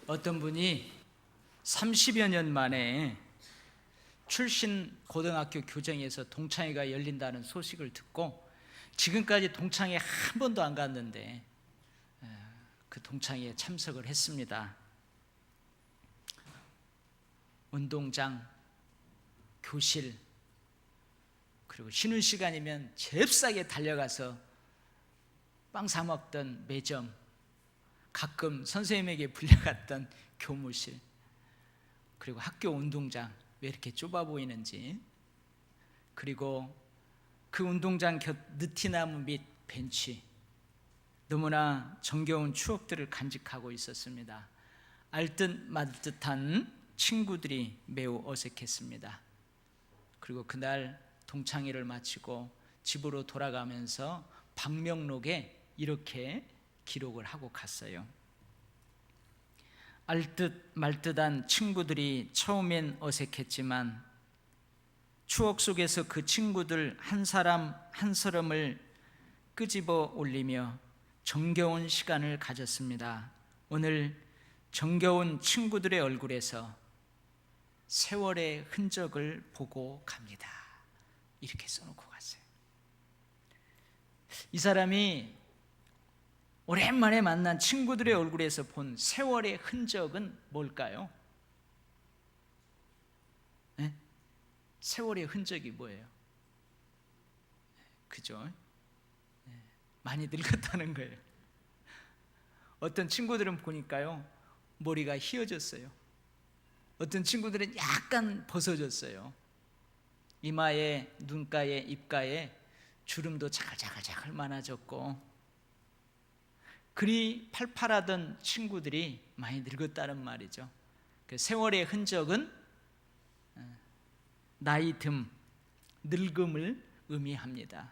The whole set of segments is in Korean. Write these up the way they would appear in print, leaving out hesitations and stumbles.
어떤 분이 30여 년 만에 출신 고등학교 교정에서 동창회가 열린다는 소식을 듣고 지금까지 동창회 한 번도 안 갔는데 그 동창회에 참석을 했습니다. 운동장, 교실, 그리고 쉬는 시간이면 잽싸게 달려가서 빵 사 먹던 매점, 가끔 선생님에게 불려갔던 교무실, 그리고 학교 운동장 왜 이렇게 좁아 보이는지, 그리고 그 운동장 곁 느티나무 밑 벤치, 너무나 정겨운 추억들을 간직하고 있었습니다. 알듯 말듯한 친구들이 매우 어색했습니다. 그리고 그날 동창회를 마치고 집으로 돌아가면서 방명록에 이렇게 기록을 하고 갔어요. 알듯 말듯한 친구들이 처음엔 어색했지만 추억 속에서 그 친구들 한 사람 한 사람을 끄집어 올리며 정겨운 시간을 가졌습니다. 오늘 정겨운 친구들의 얼굴에서 세월의 흔적을 보고 갑니다. 이렇게 써놓고 갔어요. 이 사람이 오랜만에 만난 친구들의 얼굴에서 본 세월의 흔적은 뭘까요? 네? 세월의 흔적이 뭐예요? 그죠? 많이 늙었다는 거예요. 어떤 친구들은 보니까요, 머리가 휘어졌어요. 어떤 친구들은 약간 벗어졌어요. 이마에, 눈가에, 입가에 주름도 자글자글 많아졌고, 그리 팔팔하던 친구들이 많이 늙었다는 말이죠. 그 세월의 흔적은 나이 듦, 늙음을 의미합니다.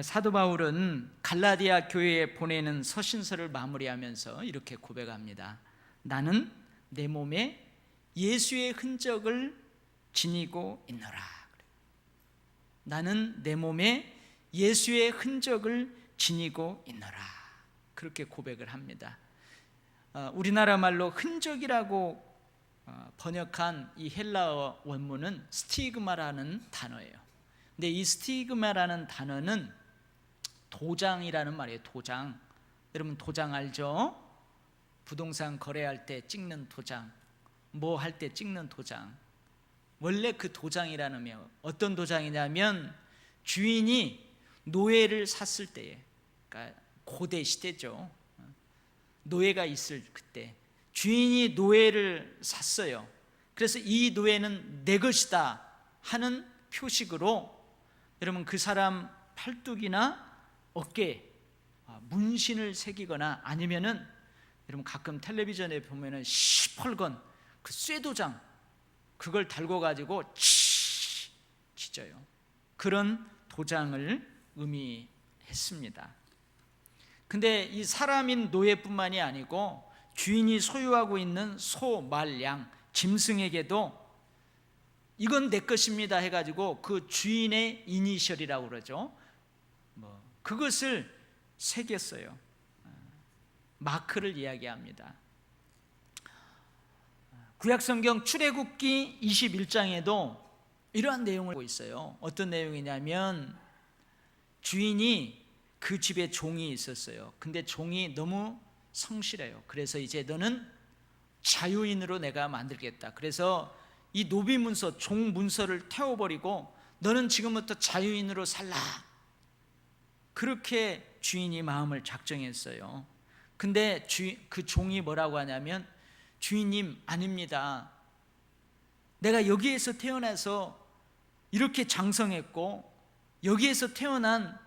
사도 바울은 갈라디아 교회에 보내는 서신서를 마무리하면서 이렇게 고백합니다. 나는 내 몸에 예수의 흔적을 지니고 있노라. 나는 내 몸에 예수의 흔적을 지니고 있노라. 그렇게 고백을 합니다. 우리나라 말로 흔적이라고 번역한 이 헬라어 원문은 스티그마라는 단어예요. 근데 이 스티그마라는 단어는 도장이라는 말이에요. 도장. 여러분 도장 알죠? 부동산 거래할 때 찍는 도장, 뭐 할 때 찍는 도장. 원래 그 도장이라는 게 어떤 도장이냐면 주인이 노예를 샀을 때에, 그러니까 고대 시대죠. 노예가 있을 그때 주인이 노예를 샀어요. 그래서 이 노예는 내 것이다 하는 표식으로 여러분 그 사람 팔뚝이나 어깨에 문신을 새기거나 아니면은 여러분 가끔 텔레비전에 보면은 시뻘건 그 쇠도장 그걸 달고 가지고 찢어요. 그런 도장을 의미했습니다. 근데 이 사람인 노예뿐만이 아니고 주인이 소유하고 있는 소, 말, 양, 짐승에게도 이건 내 것입니다 해가지고 그 주인의 이니셜이라고 그러죠. 그것을 새겼어요. 마크를 이야기합니다. 구약성경 출애굽기 21장에도 이러한 내용을 보고 있어요. 어떤 내용이냐면 주인이 그 집에 종이 있었어요. 근데 종이 너무 성실해요. 그래서 이제 너는 자유인으로 내가 만들겠다. 그래서 이 노비 문서, 종 문서를 태워버리고 너는 지금부터 자유인으로 살라. 그렇게 주인이 마음을 작정했어요. 근데 그 종이 뭐라고 하냐면 주인님 아닙니다. 내가 여기에서 태어나서 이렇게 장성했고 여기에서 태어난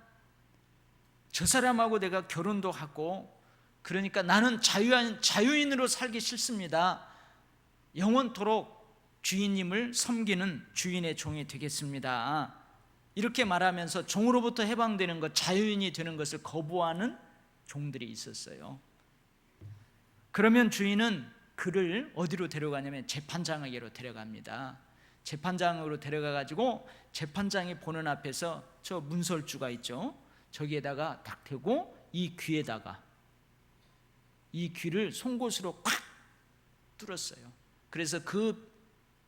저 사람하고 내가 결혼도 하고 그러니까 나는 자유인으로 살기 싫습니다. 영원토록 주인님을 섬기는 주인의 종이 되겠습니다. 이렇게 말하면서 종으로부터 해방되는 것, 자유인이 되는 것을 거부하는 종들이 있었어요. 그러면 주인은 그를 어디로 데려가냐면 재판장에게로 데려갑니다. 재판장으로 데려가가지고 재판장이 보는 앞에서 저 문설주가 있죠. 저기에다가 딱 대고 이 귀에다가 이 귀를 송곳으로 콱 뚫었어요. 그래서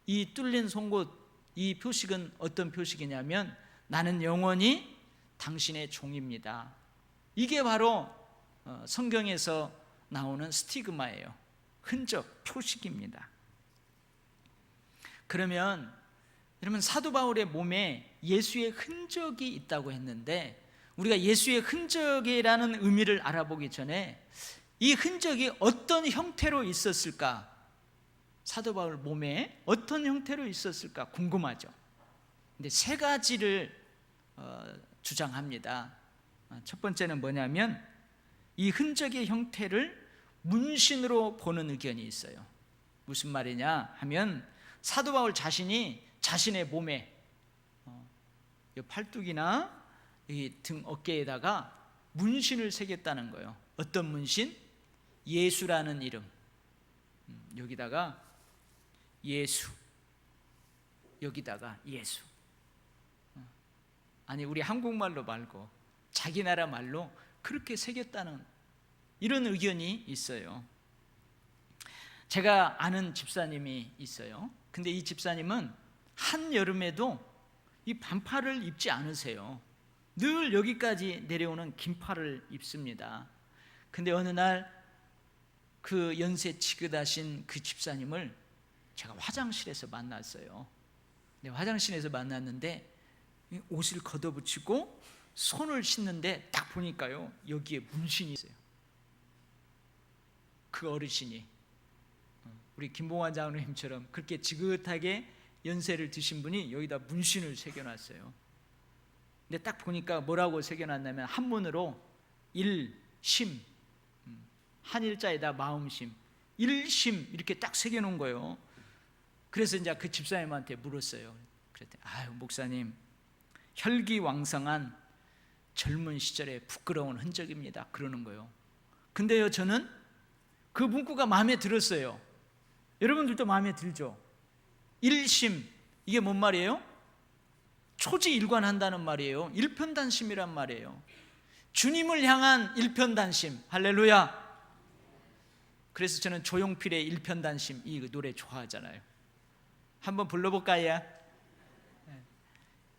이 뚫린 송곳, 이 표식은 어떤 표식이냐면 나는 영원히 당신의 종입니다. 이게 바로 성경에서 나오는 스티그마예요. 흔적, 표식입니다. 그러면 여러분, 사도 바울의 몸에 예수의 흔적이 있다고 했는데, 우리가 예수의 흔적이라는 의미를 알아보기 전에 이 흔적이 어떤 형태로 있었을까, 사도 바울 몸에 어떤 형태로 있었을까 궁금하죠. 근데 세 가지를 주장합니다. 첫 번째는 뭐냐면 이 흔적의 형태를 문신으로 보는 의견이 있어요. 무슨 말이냐 하면 사도 바울 자신이 자신의 몸에 이 팔뚝이나 이 등 어깨에다가 문신을 새겼다는 거예요. 어떤 문신? 예수라는 이름. 여기다가 예수, 여기다가 예수. 아니, 우리 한국말로 말고 자기 나라 말로 그렇게 새겼다는 이런 의견이 있어요. 제가 아는 집사님이 있어요. 근데 이 집사님은 한여름에도 이 반팔을 입지 않으세요. 늘 여기까지 내려오는 긴팔을 입습니다. 근데 어느 날 그 연세 지긋하신 그 집사님을 제가 화장실에서 만났어요. 화장실에서 만났는데 옷을 걷어붙이고 손을 씻는데 딱 보니까요, 여기에 문신이 있어요. 그 어르신이 우리 김봉환 장로님처럼 그렇게 지긋하게 연세를 드신 분이 여기다 문신을 새겨놨어요. 근데 딱 보니까 뭐라고 새겨놨냐면 한문으로 일심, 한일자에다 마음심, 일심 이렇게 딱 새겨놓은 거예요. 그래서 이제 그 집사님한테 물었어요. 그랬더니 아유, 목사님, 혈기왕성한 젊은 시절의 부끄러운 흔적입니다, 그러는 거예요. 근데요, 저는 그 문구가 마음에 들었어요. 여러분들도 마음에 들죠? 일심, 이게 뭔 말이에요? 초지일관한다는 말이에요. 일편단심이란 말이에요. 주님을 향한 일편단심. 할렐루야. 그래서 저는 조용필의 일편단심 이 노래 좋아하잖아요. 한번 불러볼까요?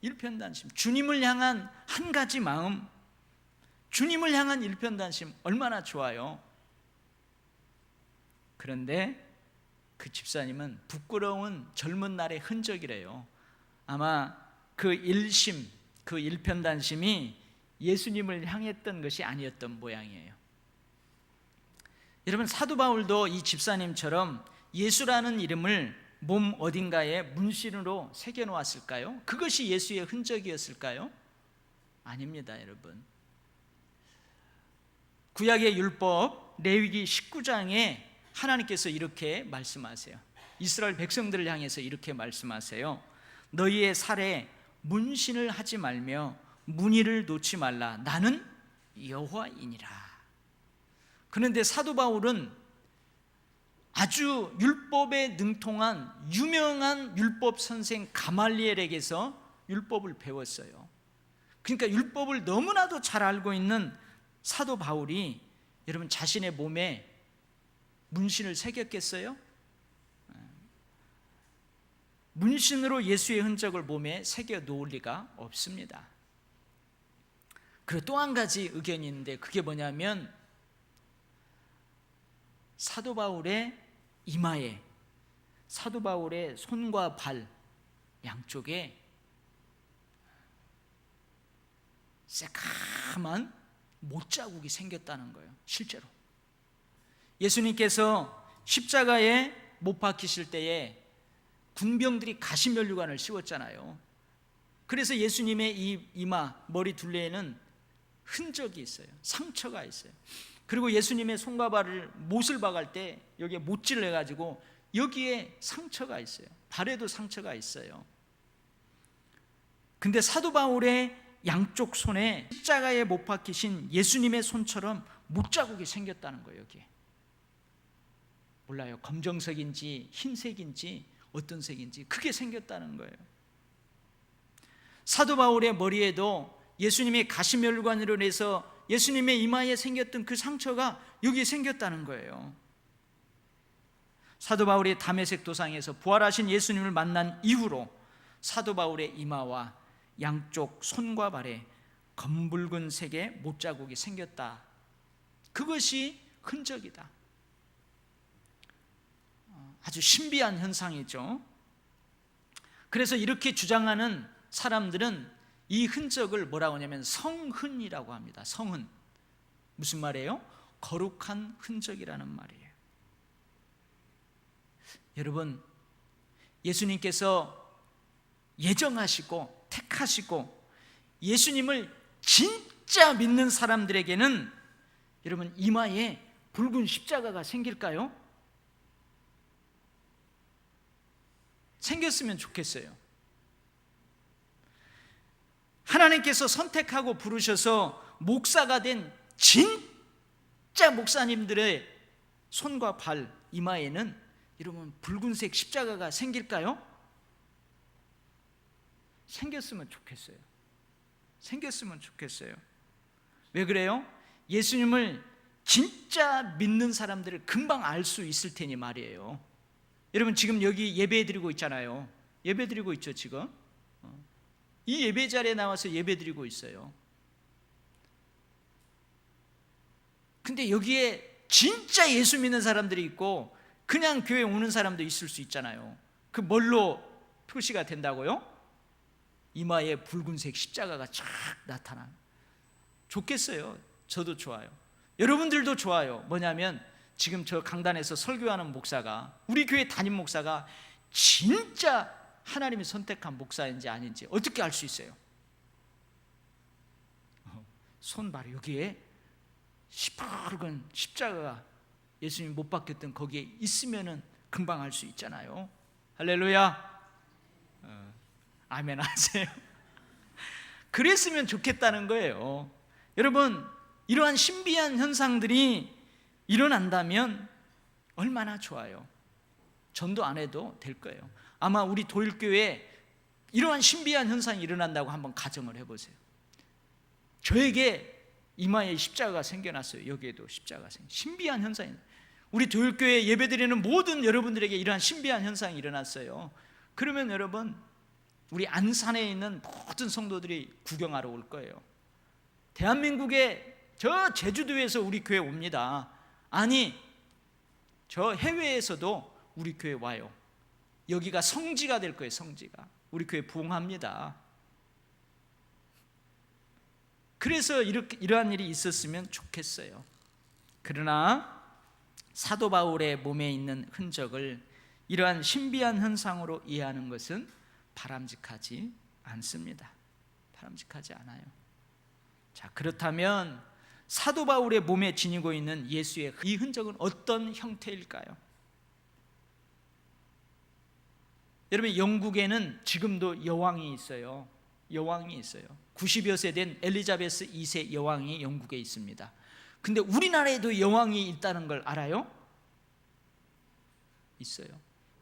일편단심, 주님을 향한 한 가지 마음, 주님을 향한 일편단심, 얼마나 좋아요. 그런데 그 집사님은 부끄러운 젊은 날의 흔적이래요. 아마 그 일심, 그 일편단심이 예수님을 향했던 것이 아니었던 모양이에요. 여러분, 사도 바울도 이 집사님처럼 예수라는 이름을 몸 어딘가에 문신으로 새겨놓았을까요? 그것이 예수의 흔적이었을까요? 아닙니다, 여러분. 구약의 율법 레위기 19장에 하나님께서 이렇게 말씀하세요. 이스라엘 백성들을 향해서 이렇게 말씀하세요. 너희의 살에 문신을 하지 말며 무늬를 놓지 말라. 나는 여호와이니라. 그런데 사도 바울은 아주 율법에 능통한 유명한 율법 선생 가말리엘에게서 율법을 배웠어요. 그러니까 율법을 너무나도 잘 알고 있는 사도 바울이 여러분 자신의 몸에 문신을 새겼겠어요? 문신으로 예수의 흔적을 몸에 새겨 놓을 리가 없습니다. 그리고 또 한 가지 의견이 있는데, 그게 뭐냐면 사도 바울의 이마에, 사도 바울의 손과 발 양쪽에 새까만 못자국이 생겼다는 거예요. 실제로 예수님께서 십자가에 못 박히실 때에 군병들이 가시면류관을 씌웠잖아요. 그래서 예수님의 이 이마, 머리 둘레에는 흔적이 있어요. 상처가 있어요. 그리고 예수님의 손과 발을 못을 박을 때 여기에 못질을 해가지고 여기에 상처가 있어요. 발에도 상처가 있어요. 근데 사도 바울의 양쪽 손에 십자가에 못 박히신 예수님의 손처럼 못자국이 생겼다는 거예요. 여기에 몰라요, 검정색인지 흰색인지 어떤 색인지 그게 생겼다는 거예요. 사도 바울의 머리에도 예수님이 가시면류관으로 해서 예수님의 이마에 생겼던 그 상처가 여기에 생겼다는 거예요. 사도 바울이 다메섹 도상에서 부활하신 예수님을 만난 이후로 사도 바울의 이마와 양쪽 손과 발에 검붉은 색의 못자국이 생겼다. 그것이 흔적이다. 아주 신비한 현상이죠. 그래서 이렇게 주장하는 사람들은 이 흔적을 뭐라고 하냐면 성흔이라고 합니다. 성흔. 무슨 말이에요? 거룩한 흔적이라는 말이에요. 여러분, 예수님께서 예정하시고 택하시고 예수님을 진짜 믿는 사람들에게는 여러분 이마에 붉은 십자가가 생길까요? 생겼으면 좋겠어요. 하나님께서 선택하고 부르셔서 목사가 된 진짜 목사님들의 손과 발, 이마에는 여러분 붉은색 십자가가 생길까요? 생겼으면 좋겠어요. 생겼으면 좋겠어요. 왜 그래요? 예수님을 진짜 믿는 사람들을 금방 알 수 있을 테니 말이에요. 여러분 지금 여기 예배 드리고 있잖아요. 예배 드리고 있죠 지금. 이 예배 자리에 나와서 예배 드리고 있어요. 근데 여기에 진짜 예수 믿는 사람들이 있고 그냥 교회 오는 사람도 있을 수 있잖아요. 그 뭘로 표시가 된다고요? 이마에 붉은색 십자가가 쫙 나타나는. 좋겠어요. 저도 좋아요. 여러분들도 좋아요. 뭐냐면 지금 저 강단에서 설교하는 목사가, 우리 교회 담임 목사가 진짜 하나님이 선택한 목사인지 아닌지 어떻게 알 수 있어요? 손발 여기에 시퍼런 십자가가 예수님 못 박혔던 거기에 있으면은 금방 알 수 있잖아요. 할렐루야. 아멘 하세요. 그랬으면 좋겠다는 거예요. 여러분, 이러한 신비한 현상들이 일어난다면 얼마나 좋아요. 전도 안 해도 될 거예요. 아마 우리 도일교회에 이러한 신비한 현상이 일어난다고 한번 가정을 해보세요. 저에게 이마에 십자가가 생겨났어요. 여기에도 십자가가 신비한 현상이. 우리 도일교회 예배드리는 모든 여러분들에게 이러한 신비한 현상이 일어났어요. 그러면 여러분, 우리 안산에 있는 모든 성도들이 구경하러 올 거예요. 대한민국의 저 제주도에서 우리 교회 옵니다. 아니, 저 해외에서도 우리 교회 와요. 여기가 성지가 될 거예요. 성지가. 우리 교회 부흥합니다. 그래서 이러한 일이 있었으면 좋겠어요. 그러나 사도 바울의 몸에 있는 흔적을 이러한 신비한 현상으로 이해하는 것은 바람직하지 않습니다. 바람직하지 않아요. 자, 그렇다면 사도 바울의 몸에 지니고 있는 예수의 이 흔적은 어떤 형태일까요? 여러분, 영국에는 지금도 여왕이 있어요. 여왕이 있어요. 90여 세 된 엘리자베스 2세 여왕이 영국에 있습니다. 근데 우리나라에도 여왕이 있다는 걸 알아요? 있어요.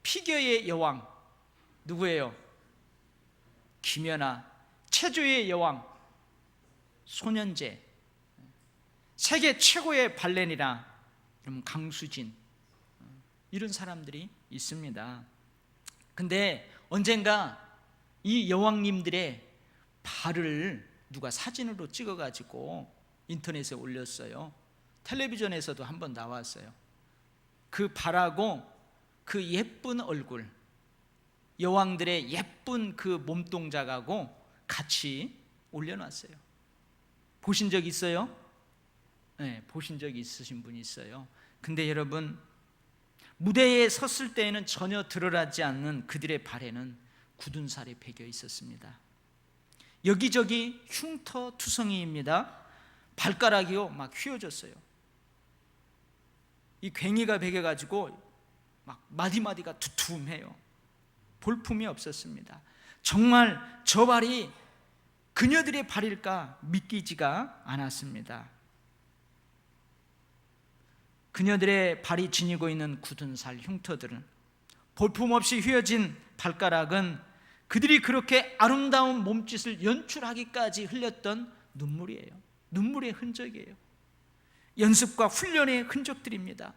피겨의 여왕 누구예요? 김연아. 체조의 여왕 손현재. 세계 최고의 발레리나 여러분 강수진. 이런 사람들이 있습니다. 근데 언젠가 이 여왕님들의 발을 누가 사진으로 찍어가지고 인터넷에 올렸어요. 텔레비전에서도 한번 나왔어요. 그 발하고 그 예쁜 얼굴, 여왕들의 예쁜 그 몸동작하고 같이 올려놨어요. 보신 적 있어요? 네, 보신 적 있으신 분이 있어요. 근데 여러분, 무대에 섰을 때에는 전혀 드러나지 않는 그들의 발에는 굳은 살이 배겨 있었습니다. 여기저기 흉터투성이입니다. 발가락이요 막 휘어졌어요. 이 괭이가 배겨가지고 막 마디마디가 두툼해요. 볼품이 없었습니다. 정말 저 발이 그녀들의 발일까 믿기지가 않았습니다. 그녀들의 발이 지니고 있는 굳은 살 흉터들은, 볼품없이 휘어진 발가락은 그들이 그렇게 아름다운 몸짓을 연출하기까지 흘렸던 눈물이에요. 눈물의 흔적이에요. 연습과 훈련의 흔적들입니다.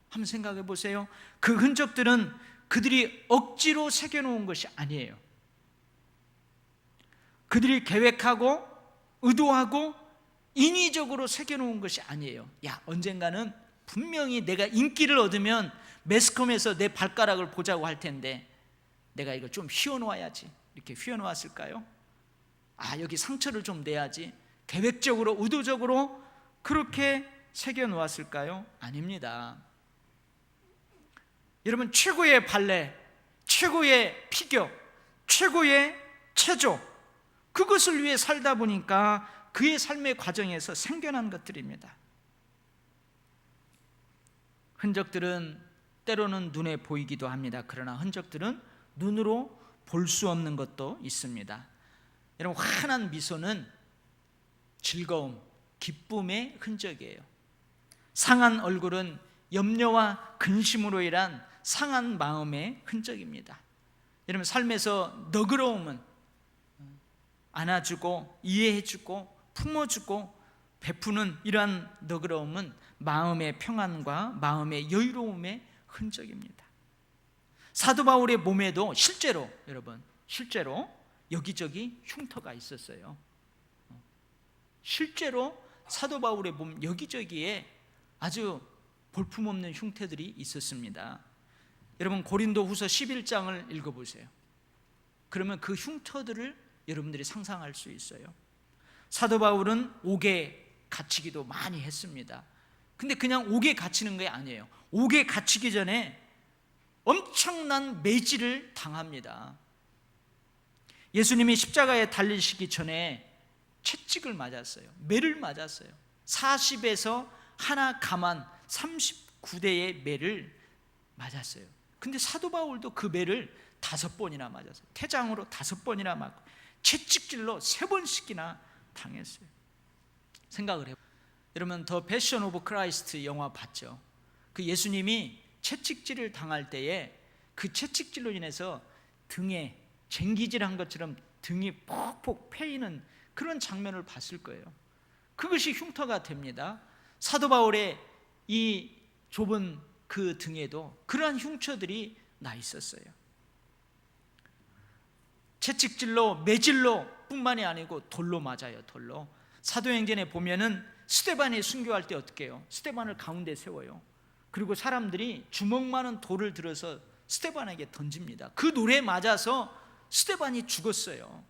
한번 생각해 보세요. 그 흔적들은 그들이 억지로 새겨놓은 것이 아니에요. 그들이 계획하고 의도하고 인위적으로 새겨놓은 것이 아니에요. 야, 언젠가는 분명히 내가 인기를 얻으면 매스컴에서 내 발가락을 보자고 할 텐데 내가 이걸 좀 휘어놓아야지. 이렇게 휘어놓았을까요? 아, 여기 상처를 좀 내야지. 계획적으로 의도적으로 그렇게 새겨놓았을까요? 아닙니다. 여러분, 최고의 발레, 최고의 피겨, 최고의 체조, 그것을 위해 살다 보니까 그의 삶의 과정에서 생겨난 것들입니다. 흔적들은 때로는 눈에 보이기도 합니다. 그러나 흔적들은 눈으로 볼 수 없는 것도 있습니다. 여러분, 환한 미소는 즐거움, 기쁨의 흔적이에요. 상한 얼굴은 염려와 근심으로 인한 상한 마음의 흔적입니다. 여러분, 삶에서 너그러움은 안아주고 이해해주고 품어주고 베푸는 이러한 너그러움은 마음의 평안과 마음의 여유로움의 흔적입니다. 사도 바울의 몸에도 실제로 여기저기 흉터가 있었어요. 실제로 사도 바울의 몸 여기저기에 아주 볼품없는 흉터들이 있었습니다. 여러분, 고린도후서 11장을 읽어보세요. 그러면 그 흉터들을 여러분들이 상상할 수 있어요. 사도 바울은 옥에 갇히기도 많이 했습니다. 근데 그냥 옥에 갇히는 게 아니에요. 옥에 갇히기 전에 엄청난 매질을 당합니다. 예수님이 십자가에 달리시기 전에 채찍을 맞았어요. 매를 맞았어요. 40에서 하나 감한 39대의 매를 맞았어요. 근데 사도 바울도 그 매를 5번이나 맞았어요. 태장으로 5번이나 맞고 채찍질로 3번씩이나 당했어요. 생각을 해요. 여러분, 더 패션 오브 크라이스트 영화 봤죠? 그 예수님이 채찍질을 당할 때에 그 채찍질로 인해서 등에 쟁기질한 것처럼 등이 퍽퍽 패이는 그런 장면을 봤을 거예요. 그것이 흉터가 됩니다. 사도 바울의 이 좁은 그 등에도 그러한 흉터들이 나 있었어요. 채찍질로 매질로 뿐만이 아니고 돌로 맞아요. 돌로. 사도행전에 보면은 스데반이 순교할 때 어떻게 해요? 스데반을 가운데 세워요. 그리고 사람들이 주먹 많은 돌을 들어서 스데반에게 던집니다. 그 돌에 맞아서 스데반이 죽었어요.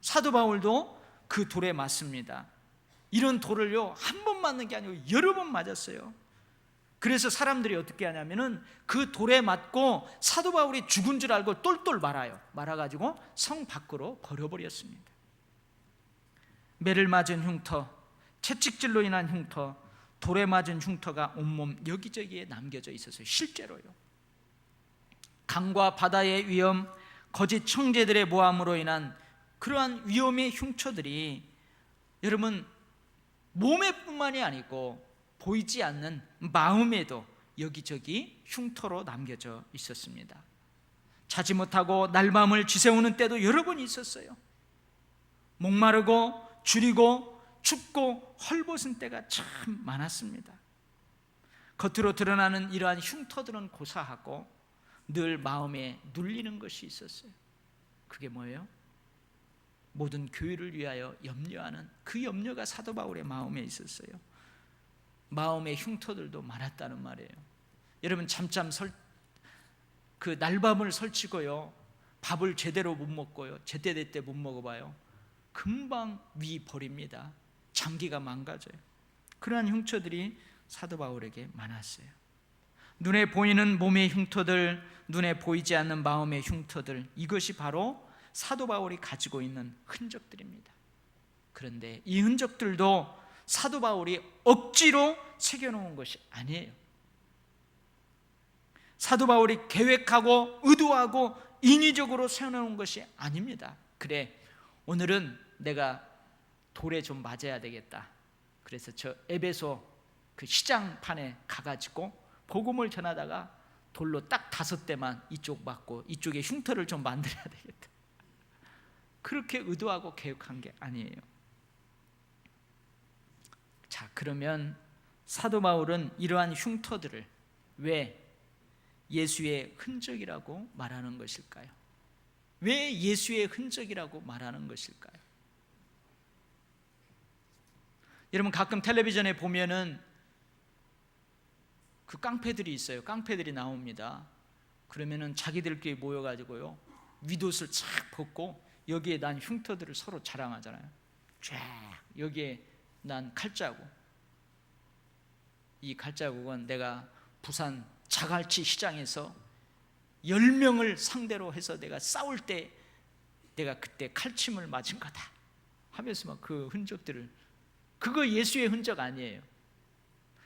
사도 바울도 그 돌에 맞습니다. 이런 돌을요, 한 번 맞는 게 아니고 여러 번 맞았어요. 그래서 사람들이 어떻게 하냐면은 그 돌에 맞고 사도 바울이 죽은 줄 알고 똘똘 말아가지고 성 밖으로 버려버렸습니다. 매를 맞은 흉터, 채찍질로 인한 흉터, 돌에 맞은 흉터가 온몸 여기저기에 남겨져 있었어요. 실제로요. 강과 바다의 위험, 거짓 형제들의 모함으로 인한 그러한 위험의 흉터들이 여러분 몸에뿐만이 아니고 보이지 않는 마음에도 여기저기 흉터로 남겨져 있었습니다. 자지 못하고 날밤을 지새우는 때도 여러 번 있었어요. 목마르고 주리고 춥고 헐벗은 때가 참 많았습니다. 겉으로 드러나는 이러한 흉터들은 고사하고 늘 마음에 눌리는 것이 있었어요. 그게 뭐예요? 모든 교회를 위하여 염려하는 그 염려가 사도 바울의 마음에 있었어요. 마음의 흉터들도 많았다는 말이에요. 여러분, 그 날밤을 설치고요, 밥을 제대로 못 먹고요, 제때제때 못 먹어봐요. 금방 위 버립니다. 장기가 망가져요. 그러한 흉터들이 사도 바울에게 많았어요. 눈에 보이는 몸의 흉터들, 눈에 보이지 않는 마음의 흉터들, 이것이 바로 사도 바울이 가지고 있는 흔적들입니다. 그런데 이 흔적들도 사도 바울이 억지로 새겨놓은 것이 아니에요. 사도 바울이 계획하고 의도하고 인위적으로 세워놓은 것이 아닙니다. 그래, 오늘은 내가 돌에 좀 맞아야 되겠다. 그래서 저 에베소 그 시장판에 가가지고 복음을 전하다가 돌로 딱 5대만 이쪽 맞고 이쪽에 흉터를 좀 만들어야 되겠다. 그렇게 의도하고 계획한 게 아니에요. 자, 그러면 사도 바울은 이러한 흉터들을 왜 예수의 흔적이라고 말하는 것일까요? 왜 예수의 흔적이라고 말하는 것일까요? 여러분, 가끔 텔레비전에 보면은 그 깡패들이 있어요. 깡패들이 나옵니다. 그러면은 자기들끼리 모여가지고요, 윗옷을 착 벗고 여기에 난 흉터들을 서로 자랑하잖아요. 쫙, 여기에 난 칼자국, 이 칼자국은 내가 부산 자갈치 시장에서 10명을 상대로 해서 내가 싸울 때 내가 그때 칼침을 맞은 거다 하면서 막 그 흔적들을, 그거 예수의 흔적 아니에요.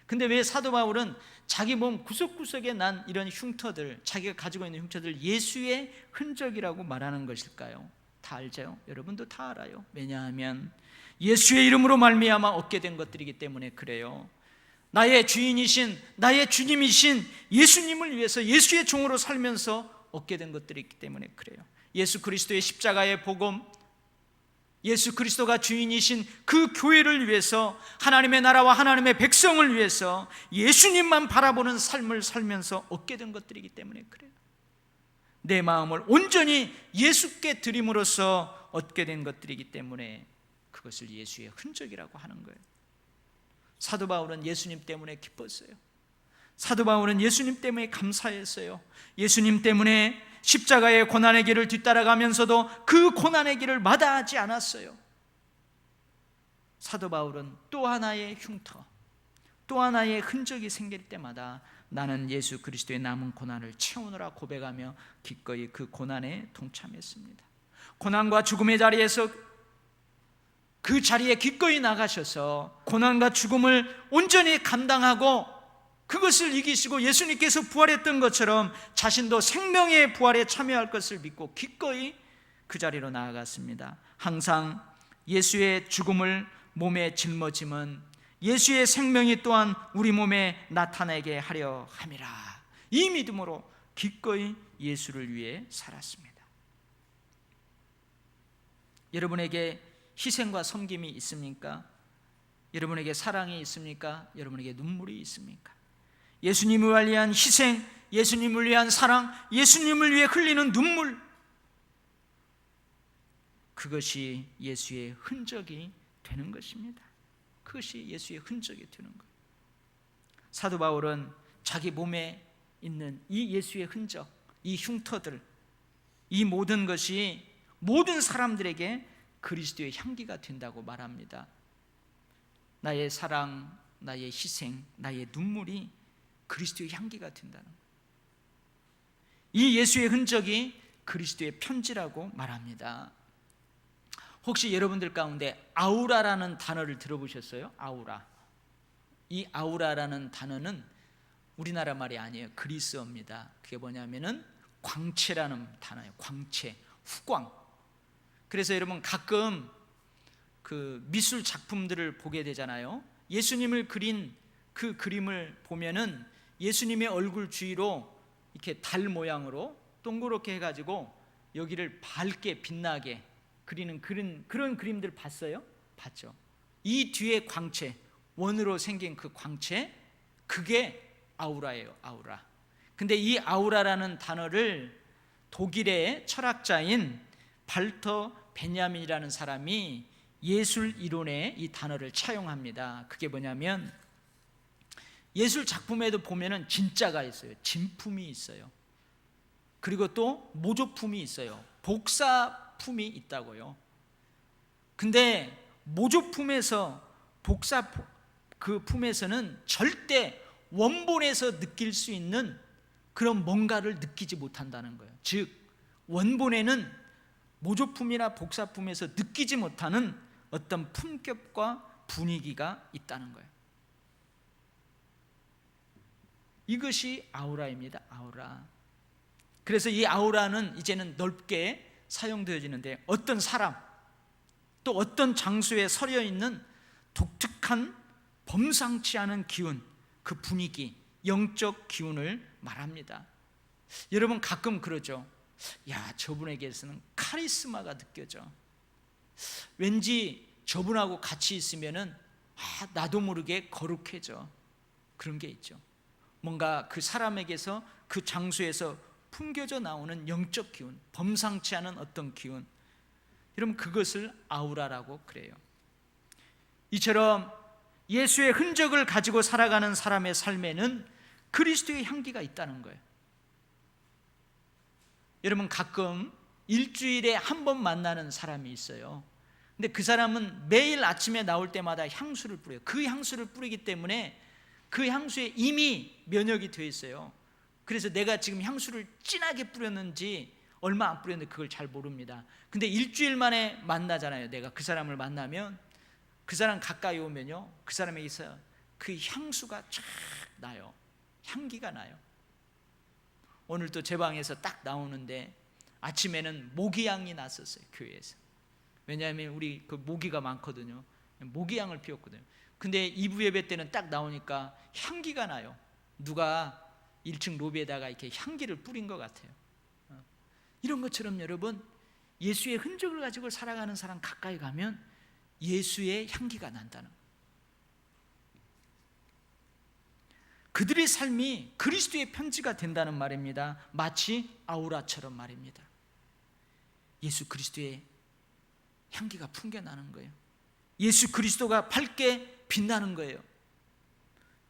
근데 왜 사도 바울은 자기 몸 구석구석에 난 이런 흉터들, 자기가 가지고 있는 흉터들 예수의 흔적이라고 말하는 것일까요? 다 알죠? 여러분도 다 알아요. 왜냐하면 예수의 이름으로 말미암아 얻게 된 것들이기 때문에 그래요. 나의 주인이신, 나의 주님이신 예수님을 위해서 예수의 종으로 살면서 얻게 된 것들이 있기 때문에 그래요. 예수 그리스도의 십자가의 복음, 예수 그리스도가 주인이신 그 교회를 위해서, 하나님의 나라와 하나님의 백성을 위해서 예수님만 바라보는 삶을 살면서 얻게 된 것들이기 때문에 그래요. 내 마음을 온전히 예수께 드림으로써 얻게 된 것들이기 때문에 그것을 예수의 흔적이라고 하는 거예요. 사도 바울은 예수님 때문에 기뻤어요. 사도 바울은 예수님 때문에 감사했어요. 예수님 때문에 십자가의 고난의 길을 뒤따라가면서도 그 고난의 길을 마다하지 않았어요. 사도 바울은 또 하나의 흉터, 또 하나의 흔적이 생길 때마다 나는 예수 그리스도의 남은 고난을 채우느라 고백하며 기꺼이 그 고난에 동참했습니다. 고난과 죽음의 자리에서 그 자리에 기꺼이 나가셔서 고난과 죽음을 온전히 감당하고 그것을 이기시고 예수님께서 부활했던 것처럼 자신도 생명의 부활에 참여할 것을 믿고 기꺼이 그 자리로 나아갔습니다. 항상 예수의 죽음을 몸에 짊어짐은 예수의 생명이 또한 우리 몸에 나타나게 하려 함이라, 이 믿음으로 기꺼이 예수를 위해 살았습니다. 여러분에게 희생과 섬김이 있습니까? 여러분에게 사랑이 있습니까? 여러분에게 눈물이 있습니까? 예수님을 위한 희생, 예수님을 위한 사랑, 예수님을 위해 흘리는 눈물, 그것이 예수의 흔적이 되는 것입니다. 그것이 예수의 흔적이 되는 거예요. 사도 바울은 자기 몸에 있는 이 예수의 흔적, 이 흉터들, 이 모든 것이 모든 사람들에게 그리스도의 향기가 된다고 말합니다. 나의 사랑, 나의 희생, 나의 눈물이 그리스도의 향기가 된다는 거예요. 이 예수의 흔적이 그리스도의 편지라고 말합니다. 혹시 여러분들 가운데 아우라라는 단어를 들어보셨어요? 아우라. 이 아우라라는 단어는 우리나라 말이 아니에요. 그리스어입니다. 그게 뭐냐면은 광채라는 단어예요. 광채, 후광. 그래서 여러분 가끔 그 미술 작품들을 보게 되잖아요. 예수님을 그린 그 그림을 보면은 예수님의 얼굴 주위로 이렇게 달 모양으로 동그랗게 해가지고 여기를 밝게 빛나게 그리는 그런 그림들 봤어요? 봤죠. 이 뒤에 광채, 원으로 생긴 그 광채, 그게 아우라예요. 아우라. 근데 이 아우라라는 단어를 독일의 철학자인 발터 베냐민이라는 사람이 예술 이론에 이 단어를 차용합니다. 그게 뭐냐면 예술 작품에도 보면은 진짜가 있어요. 진품이 있어요. 그리고 또 모조품이 있어요. 복사품이 있다고요. 근데 모조품에서 그 품에서는 절대 원본에서 느낄 수 있는 그런 뭔가를 느끼지 못한다는 거예요. 즉 원본에는 모조품이나 복사품에서 느끼지 못하는 어떤 품격과 분위기가 있다는 거예요. 이것이 아우라입니다. 아우라. 그래서 이 아우라는 이제는 넓게 사용되어지는데 어떤 사람 또 어떤 장소에 서려 있는 독특한 범상치 않은 기운, 그 분위기, 영적 기운을 말합니다. 여러분 가끔 그러죠. 야, 저분에게서는 카리스마가 느껴져. 왠지 저분하고 같이 있으면은 나도 모르게 거룩해져. 그런 게 있죠. 뭔가 그 사람에게서, 그 장소에서 풍겨져 나오는 영적 기운, 범상치 않은 어떤 기운, 여러분 그것을 아우라라고 그래요. 이처럼 예수의 흔적을 가지고 살아가는 사람의 삶에는 그리스도의 향기가 있다는 거예요. 여러분 가끔 일주일에 한 번 만나는 사람이 있어요. 근데 그 사람은 매일 아침에 나올 때마다 향수를 뿌려요. 그 향수를 뿌리기 때문에 그 향수에 이미 면역이 되어 있어요. 그래서 내가 지금 향수를 진하게 뿌렸는지 얼마 안 뿌렸는지 그걸 잘 모릅니다. 근데 일주일 만에 만나잖아요. 내가 그 사람을 만나면, 그 사람 가까이 오면요, 그 사람에게서 그 향수가 쫙 나요. 향기가 나요. 오늘 또 제 방에서 딱 나오는데 아침에는 모기향이 났었어요. 교회에서. 왜냐하면 우리 그 모기가 많거든요. 모기향을 피웠거든요. 근데 2부 예배 때는 딱 나오니까 향기가 나요. 누가 1층 로비에다가 이렇게 향기를 뿌린 것 같아요. 이런 것처럼 여러분, 예수의 흔적을 가지고 살아가는 사람 가까이 가면 예수의 향기가 난다는 거예요. 그들의 삶이 그리스도의 편지가 된다는 말입니다. 마치 아우라처럼 말입니다. 예수 그리스도의 향기가 풍겨나는 거예요. 예수 그리스도가 밝게 빛나는 거예요.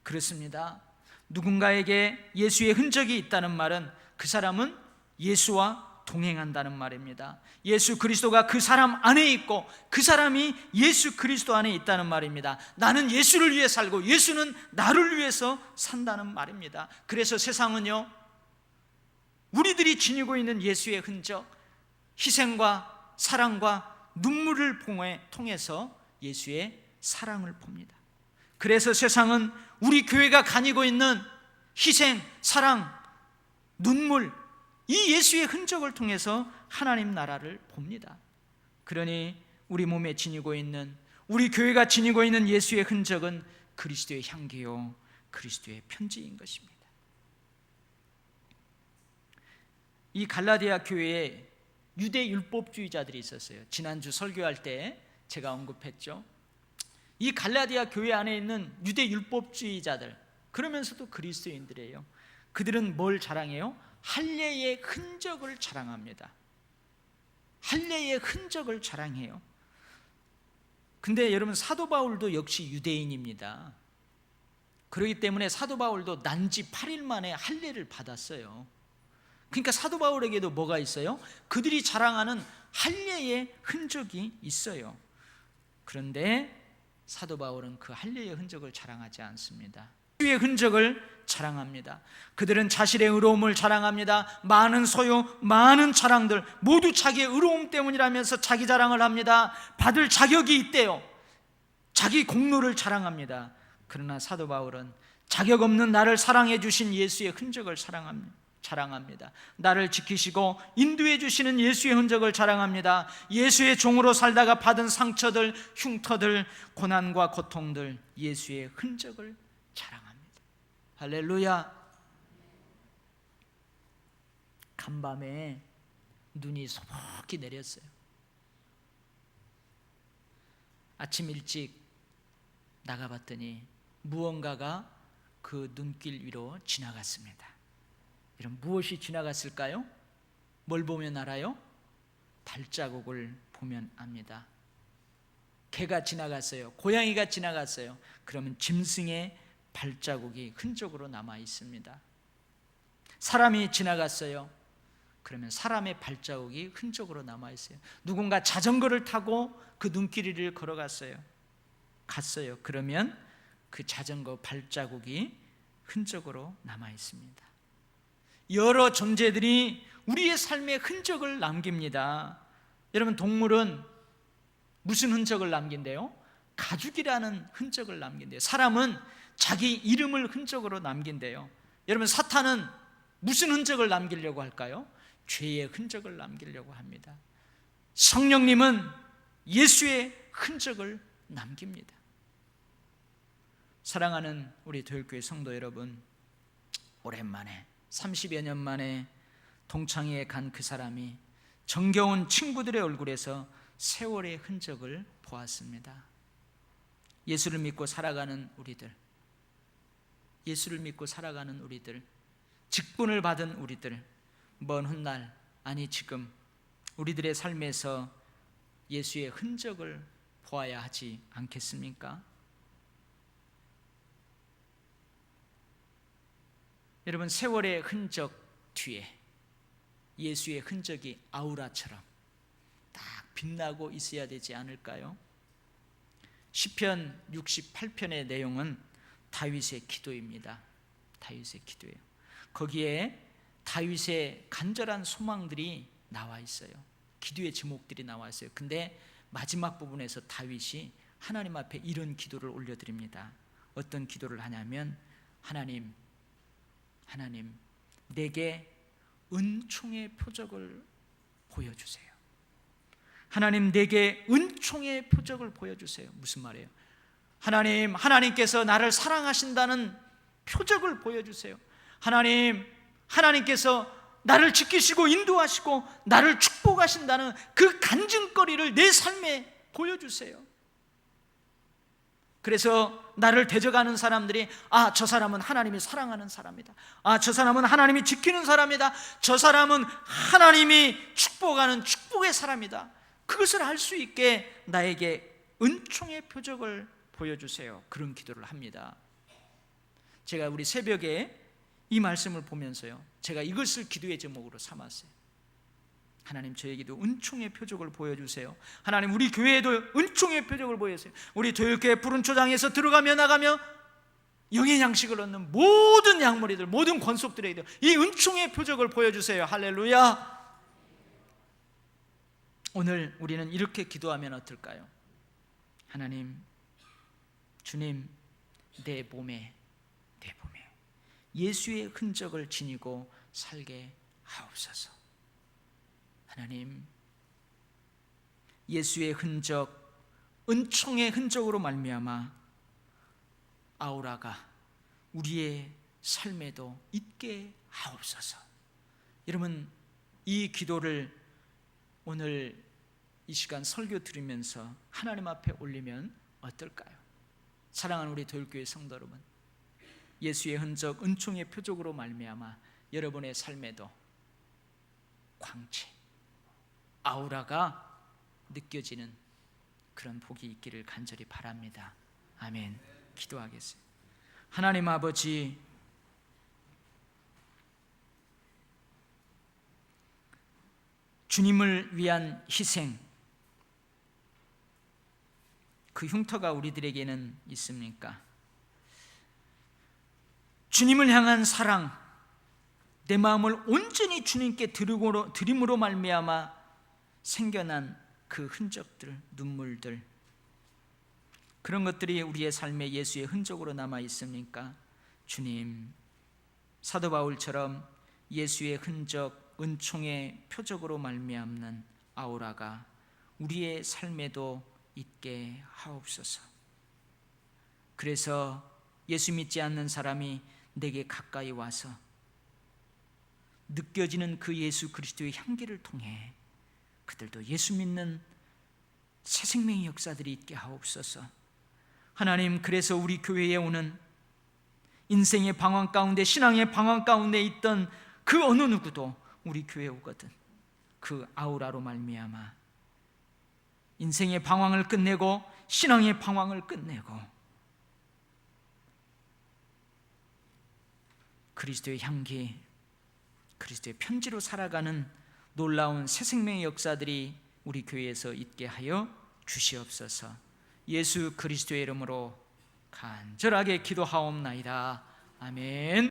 그렇습니다. 누군가에게 예수의 흔적이 있다는 말은 그 사람은 예수와 동행한다는 말입니다. 예수 그리스도가 그 사람 안에 있고 그 사람이 예수 그리스도 안에 있다는 말입니다. 나는 예수를 위해 살고 예수는 나를 위해서 산다는 말입니다. 그래서 세상은요, 우리들이 지니고 있는 예수의 흔적, 희생과 사랑과 눈물을 통해서 예수의 사랑을 봅니다. 그래서 세상은 우리 교회가 가지고 있는 희생, 사랑, 눈물, 이 예수의 흔적을 통해서 하나님 나라를 봅니다. 그러니 우리 몸에 지니고 있는, 우리 교회가 지니고 있는 예수의 흔적은 그리스도의 향기요, 그리스도의 편지인 것입니다. 이 갈라디아 교회에 유대 율법주의자들이 있었어요. 지난주 설교할 때 제가 언급했죠. 이 갈라디아 교회 안에 있는 유대 율법주의자들, 그러면서도 그리스도인들이에요. 그들은 뭘 자랑해요? 할례의 흔적을 자랑합니다. 할례의 흔적을 자랑해요. 근데 여러분, 사도 바울도 역시 유대인입니다. 그렇기 때문에 사도 바울도 난지 8일 만에 할례를 받았어요. 그러니까 사도 바울에게도 뭐가 있어요? 그들이 자랑하는 할례의 흔적이 있어요. 그런데 사도 바울은 그 할례의 흔적을 자랑하지 않습니다. 예수의 흔적을 자랑합니다. 그들은 자신의 의로움을 자랑합니다. 많은 소유, 많은 자랑들 모두 자기의 의로움 때문이라면서 자기 자랑을 합니다. 받을 자격이 있대요. 자기 공로를 자랑합니다. 그러나 사도 바울은 자격 없는 나를 사랑해 주신 예수의 흔적을 자랑합니다. 나를 지키시고 인도해 주시는 예수의 흔적을 자랑합니다. 예수의 종으로 살다가 받은 상처들, 흉터들, 고난과 고통들, 예수의 흔적을 자랑합니다. 할렐루야. 간밤에 눈이 소복히 내렸어요. 아침 일찍 나가봤더니 무언가가 그 눈길 위로 지나갔습니다. 여러분, 무엇이 지나갔을까요? 뭘 보면 알아요? 발자국을 보면 압니다. 개가 지나갔어요. 고양이가 지나갔어요. 그러면 짐승의 발자국이 흔적으로 남아 있습니다. 사람이 지나갔어요. 그러면 사람의 발자국이 흔적으로 남아 있어요. 누군가 자전거를 타고 그 눈길을 걸어갔어요. 그러면 그 자전거 발자국이 흔적으로 남아 있습니다. 여러 존재들이 우리의 삶에 흔적을 남깁니다. 여러분, 동물은 무슨 흔적을 남긴대요? 가죽이라는 흔적을 남긴대요. 사람은 자기 이름을 흔적으로 남긴대요. 여러분, 사탄은 무슨 흔적을 남기려고 할까요? 죄의 흔적을 남기려고 합니다. 성령님은 예수의 흔적을 남깁니다. 사랑하는 우리 도열교회 성도 여러분, 오랜만에 30여 년 만에 동창회에 간 그 사람이 정겨운 친구들의 얼굴에서 세월의 흔적을 보았습니다. 예수를 믿고 살아가는 우리들, 예수를 믿고 살아가는 우리들, 직분을 받은 우리들, 먼 훗날, 아니 지금 우리들의 삶에서 예수의 흔적을 보아야 하지 않겠습니까? 여러분, 세월의 흔적 뒤에 예수의 흔적이 아우라처럼 딱 빛나고 있어야 되지 않을까요? 시편 68편의 내용은 다윗의 기도입니다. 다윗의 기도예요. 거기에 다윗의 간절한 소망들이 나와 있어요. 기도의 제목들이 나와 있어요. 근데 마지막 부분에서 다윗이 하나님 앞에 이런 기도를 올려드립니다. 어떤 기도를 하냐면, 하나님 내게 은총의 표적을 보여주세요. 하나님 내게 은총의 표적을 보여주세요. 무슨 말이에요? 하나님께서 나를 사랑하신다는 표적을 보여주세요. 하나님께서 나를 지키시고 인도하시고 나를 축복하신다는 그 간증거리를 내 삶에 보여주세요. 그래서 나를 대적하는 사람들이, 저 사람은 하나님이 사랑하는 사람이다, 저 사람은 하나님이 지키는 사람이다, 저 사람은 하나님이 축복하는 축복의 사람이다, 그것을 알 수 있게 나에게 은총의 표적을 보여주세요. 그런 기도를 합니다. 제가 우리 새벽에 이 말씀을 보면서요, 제가 이것을 기도의 제목으로 삼았어요. 하나님, 저에게도 은총의 표적을 보여주세요. 하나님, 우리 교회에도 은총의 표적을 보여주세요. 우리 교회 푸른 초장에서 들어가며 나가며 영의 양식을 얻는 모든 양머리들, 모든 권속들에게도 이 은총의 표적을 보여주세요. 할렐루야. 오늘 우리는 이렇게 기도하면 어떨까요? 하나님, 주님, 내 몸에 예수의 흔적을 지니고 살게 하옵소서. 하나님, 예수의 흔적, 은총의 흔적으로 말미암아 아우라가 우리의 삶에도 있게 하옵소서. 여러분, 이 기도를 오늘 이 시간 설교 들으면서 하나님 앞에 올리면 어떨까요? 사랑하는 우리 도율교회 성도 여러분, 예수의 흔적, 은총의 표적으로 말미암아 여러분의 삶에도 광채, 아우라가 느껴지는 그런 복이 있기를 간절히 바랍니다. 아멘. 기도하겠습니다. 하나님 아버지, 주님을 위한 희생, 그 흉터가 우리들에게는 있습니까? 주님을 향한 사랑, 내 마음을 온전히 주님께 드림으로 말미암아 생겨난 그 흔적들, 눈물들, 그런 것들이 우리의 삶에 예수의 흔적으로 남아 있습니까? 주님, 사도 바울처럼 예수의 흔적, 은총의 표적으로 말미암는 아우라가 우리의 삶에도 있게 하옵소서. 그래서 예수 믿지 않는 사람이 내게 가까이 와서 느껴지는 그 예수 그리스도의 향기를 통해 그들도 예수 믿는 새 생명의 역사들이 있게 하옵소서. 하나님, 그래서 우리 교회에 오는 인생의 방황 가운데, 신앙의 방황 가운데 있던 그 어느 누구도 우리 교회에 오거든 그 아우라로 말미암아 인생의 방황을 끝내고 신앙의 방황을 끝내고 그리스도의 향기, 그리스도의 편지로 살아가는 놀라운 새 생명의 역사들이 우리 교회에서 있게 하여 주시옵소서. 예수 그리스도의 이름으로 간절하게 기도하옵나이다. 아멘.